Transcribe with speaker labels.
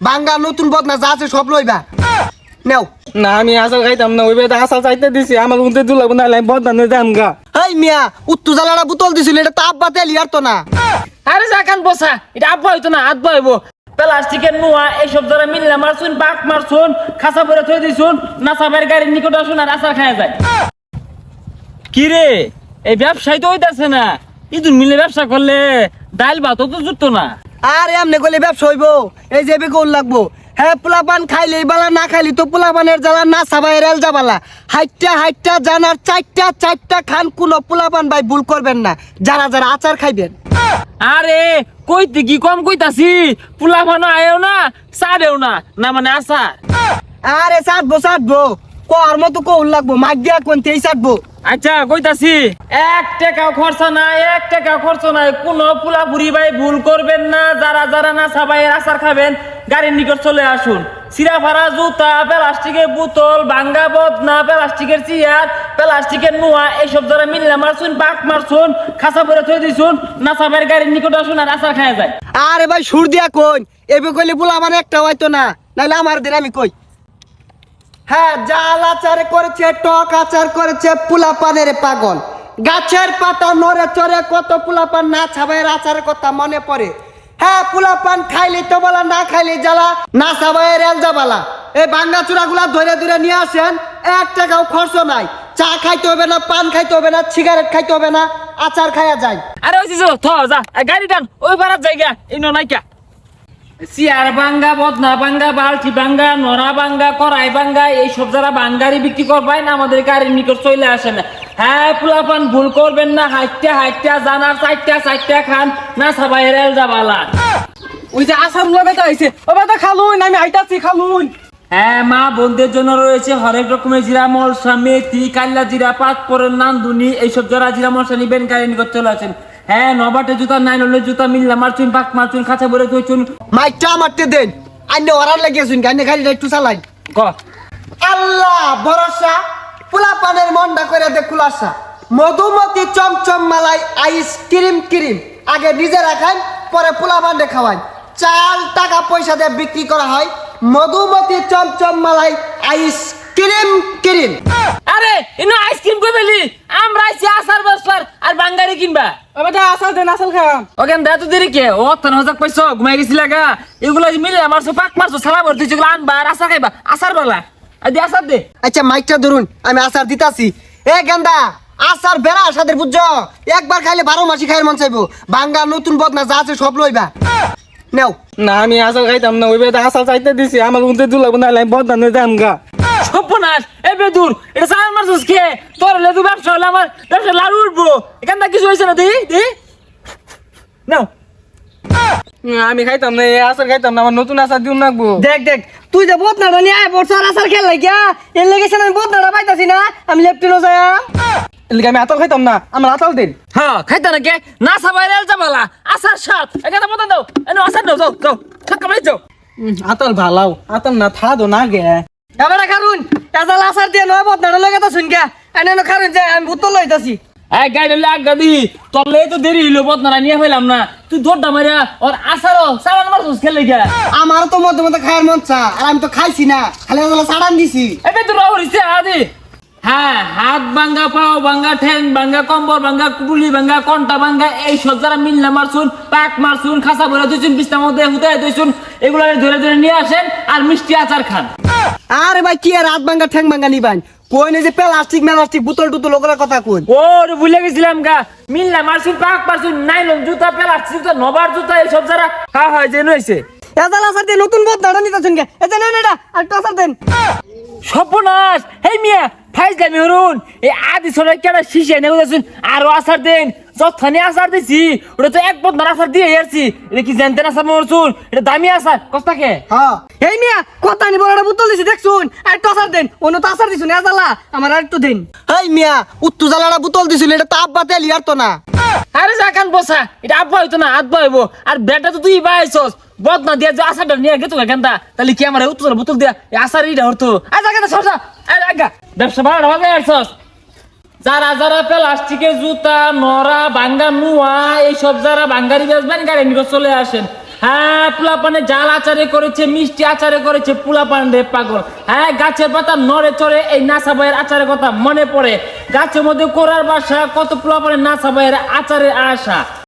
Speaker 1: বাঙ্গা নতুন বদনা যা আছে সব লইবা নেও।
Speaker 2: না আমি আসাল খাইতাম না, ওই বেটা আসাল চাইতে দিছি, আমার উনতে দুলাব না লাই বদনা নিয়ে যাম গা।
Speaker 1: এই মিয়া উত্তু জ্বালাটা বোতল দিছিল, এটা তো আব্বা তেল ইয়ার তো না।
Speaker 3: আরে জাকান বসা, এটা আব্বা হইতো না আব্বা হইব। প্লাস্টিকের নোয়া এইসব যারা মিললে মারছুন, পাক মারছুন, খাসা পরে থই দিছুন, নাসাবের গাড়ির নিকট আসুন আর আচার খাওয়া যায়। কি রে এই ব্যবসায় তো হইতাছে না, ইদুর মিলে ব্যবসা করলে ডাইল ভাত তো জুটতো না।
Speaker 1: আর এমনি করলে ব্যবসা হইব, এই যে বেগুন লাগবো। হ্যাঁ পোলাপান খাইলে বালা, না খাইলে তো পোলাপানের জ্বালা, না সাবাই রেল যাবালা। হাইটটা জানার চারটা খান, কোন পোলাপান ভাই ভুল করবেন না, যারা যারা আচার খাইবেন।
Speaker 3: আরে কইতে কি কম কইতাছি, পোলা ভানো আয়ও না সারেও না, না মানে আচার।
Speaker 1: আরে চাটবো কর মতো কৌল লাগবো, মাগ দিয়া কোনতে চাটবো।
Speaker 3: আচ্ছা কইতাছি, 1 টাকাও খরচা নাই, 1 টাকাও খরচা নাই, কোন পোলা বুড়ি ভাই ভুল করবেন না। যারা যারা না সাবাইয়ের আচার খাবেন গাড়ির নিকট চলে আসুন। সিরা ফারা জুতা, প্লাস্টিকের বোতল, ভাঙ্গা বদনা, প্লাস্টিকের চেয়ার, প্লাস্টিকের নোয়া এইসব যারা মিললে মারছুন, পাক মারছুন, খাসা পরে থই দিছুন, না সাবাইয়ের গাড়ির নিকট আসুন আর আচার খাওয়া যায়।
Speaker 1: আরে ভাই সুর দিয়া কই, এবে কইলে পোলাপান একটা হয়তো না, নাইলে আমার দিন আমি কই। হ্যাঁ জাল আচার করেছে, টক আচার করেছে, পোলাপানের পাগল। গাছের পাতা নড়ে চড়ে কত পোলাপান না ছাবাইয়ের আচারের কথা মনে পড়ে। হ্যাঁ পোলাপান খাইলে তো বলা, না খাইলে জ্বালা, না ছাবাইয়ের এলজা বালা। এই ভাঙ্গা চূড়া গুলা ধরে নিয়ে আসেন, 1 টাকাও খরচ নাই। চা খাইতে হবে না, পান খাইতে হবে না, সিগারেট খাইতে হবে না, আচার খাইয়া যায়।
Speaker 3: আরে ওই যে থ যা গাড়ি টান, ওই পারার জায়গা এই নাইকা। চেয়ার ভাঙ্গা, বদনা ভাঙ্গা, বালতি ভাঙ্গা, নড়া ভাঙ্গা, কড়াই ভাঙ্গা এইসব যারা ভাঙ্গারি বিক্রি করবেন আমাদের গাড়ির নিকট চলে আসেন। হ্যাঁ পোলাপান ভুল করবেন না, হাইটটা জানার চারটা খান, না সবাই রেল যাবালা।
Speaker 2: ওই যে আসার লগে আইছে, ও বেটা খালুন, আমি আইতাছি খালুন।
Speaker 3: হ্যাঁ মা বোনদের জন্য রয়েছে হরেক রকমের জিরা মশলা, মেথি, কাল্লা জিরা, পাঁচফোড়ন, নানদুনি এইসব যারা জিরা মশলা নিবেন গাড়ির নিকট চলে আসেন। হ্যাঁ নবাটের জুতা, নাইলনের জুতা, মিল্লা মারচুন, পাক মারচুন, খাঁচা ভরে থইছুন।
Speaker 1: মাইকটা মারতে দেন, আইনে ওরার লাগিয়েছুন, গাইনে গাড়িটা একটু চালাই।
Speaker 3: ক
Speaker 1: আল্লাহ ভরসা, পোলাপানের মনটা করে দে খুলাসা। মধুমতি চমচম মালাই, আইসক্রিম ক্রিম, আগে নিজেরা খাই পরে পোলাপানকে খাওয়াই। 4 টাকা পয়সা দিয়ে বিক্রি করা হয় মধুমতি চমচম মালাই, আইসক্রিম ক্রিম।
Speaker 3: আরে ইনো আইসক্রিম কই পেলি, আমরা আইছি আচার বসবার আর বাঙ্গারি কিনবা।
Speaker 2: ও বেটা আসাল দেন, আসাল খাম।
Speaker 3: ওখান দা তো দেরি কে ও তন হজাক পয়সা ঘুমাই গেছিল গা। এগুলো মিলে মারছো, পাক মারছো, সালা ভর্তি যেগুলো আনবা আর আচার খাইবা, আচার বালা আদি আচার দে।
Speaker 1: আচ্ছা মাইকটা ধরুন, আমি আচার দিতাছি। এ গেন্দা আচার বেড়া সাদের বুঝছো, একবার খাইলে 12 মাসি খাইয়ের মন চাইবো। বাঙ্গা নতুন বদনা যা আছে সব লইবা নেও।
Speaker 2: না আমি আসাল খাইতাম না, ওই বেটা আসাল চাইতে দিছি, আমার উনতে দুলাব না লাই বদনা নিয়ে যাম গা।
Speaker 3: সর্বনাশ, এ বেদুর এটা সালান মারছস কে? তোর লেদু ব্যবসা হলে আমার ব্যবসা লাড়ু উঠবো। এখান থেকে কিছু হয়েছে না, দি নাও।
Speaker 2: আমি খাইতাম না, এই আসার খাইতাম না, আমার নতুন আসার দিন রাখবো।
Speaker 1: দেখ তুই যে বদনাটা নিয়ে আয় বছর আচার খেল লাগিয়া, এর লেগেছে আমি বদনাটা পাইতাছি না, আমি লেফটিনো যাই।
Speaker 2: এলিকে আমি আতাল খাইতাম না, আমার আতাল দিন।
Speaker 3: হ্যাঁ খাইতা না কে, না সবাই রেল যাবালা আচার সাত এখানে মতন দাও, এনে আচার দাও, যাও ঠাক্কা মারি যাও।
Speaker 2: আতাল ভালাও, আতাল না থা দো না গে।
Speaker 1: এবার খারুন এজাল আচার দিয়ে নয় বদনাটা লগে তো শুনকা এনে খারুন যে আমি ভূত লইতাছি।
Speaker 3: এই গাড়ি লাগা দি তলে তো দেরি হইলো, বদনা নিয়ে ফেলাম না। তুই দৌড়টা মারিয়া ওর আচারও সালান মারছস খেলে গিয়া।
Speaker 1: আমারও তো মধ্যে খাওয়ার মন চা, আর আমি তো খাইছি না, খালি সাড়ান দিছি।
Speaker 3: এবে তো রাহরিছে আদি। হ্যাঁ হাত ভাঙ্গা, পাও ভাঙ্গা, ঠ্যাং ভাঙ্গা, কম্বল ভাঙ্গা, কুপুলি ভাঙ্গা, কন্টা ভাঙ্গা এই সব যারা মিললে মারছুন, পাক মারছুন, খাসা ভরে দিয়েছুন, বিছনার মধ্যে হুতায় দিয়েছুন, এগুলো ধরে নিয়ে আসেন আর মিষ্টি আচার খান।
Speaker 1: আরে ভাই কি আর হাত ভাঙ্গা ঠ্যাং ভাঙ্গা নিবান, কই না যে প্লাস্টিক বোতল ওগুলোর কথা কই।
Speaker 3: ওর ভুলে গেছিলাম গা, মিললে মারছুন, পাক মারছুন, নাইলন জুতা, প্লাস্টিক জুতা, নবার জুতা এই সব যারা হয় যে নইছে।
Speaker 1: এজাল আচার দিয়ে নতুন বদনাটা নিতাছেন কে, এটা নেন এটা আর একটু আচার দেন।
Speaker 3: সর্বনাশ, হেই মিয়া ফাইজলামি হরুন, এই আদি সরাই কেন শিশে নেই বুঝেছেন, আরো আচার দেন। যতখানি আচার দিছি ওটা তো এক বদনার আচার দিয়ে আসছি, এটা কি জানতেন আচার মরছুন, এটা দামি আচার কস্তাকে।
Speaker 1: হ্যাঁ এই মিয়া কথা নি বড়টা বোতল দিছি দেখছুন, আর একটু আচার দেন। অন্য তো আচার দিছুন এজালা, আমার আর একটু দেন। এই মিয়া উত্তু জ্বালাটা বোতল দিছিল, এটা তো আব্বা তেল ইয়ার তো না।
Speaker 3: আরে জাকান বসা, এটা আব্বা হইতো না আব্বা হইব। আর বেটা তো তুই বাইছস, বদনা দিয়া যে আচারটা নিয়ে গেতো কেনতা, তাহলে কি আমার উত্তর বোতল দিয়া এই আচার ইটা হতো। আর জাকান সরসা আগা ব্যবসা ভাড়া ভাগে আসছস। যারা যারা প্লাস্টিকের জুতা, নড়া ভাঙ্গা, নোয়া এইসব যারা ভাঙ্গারি বেচবেন গাড়ি নিয়ে চলে আসেন। হ্যাঁ পোলাপানে জাল আচারে করেছে, মিষ্টি আচারে করেছে, পোলাপান রে পাগল। হ্যাঁ গাছের পাতা নড়ে চড়ে এই নাসা ভাইয়ের আচারের কথা মনে পড়ে। গাছের মধ্যে কোরার বাসা, কত পোলাপানের নাসা ভাইয়ের আচারের আশা।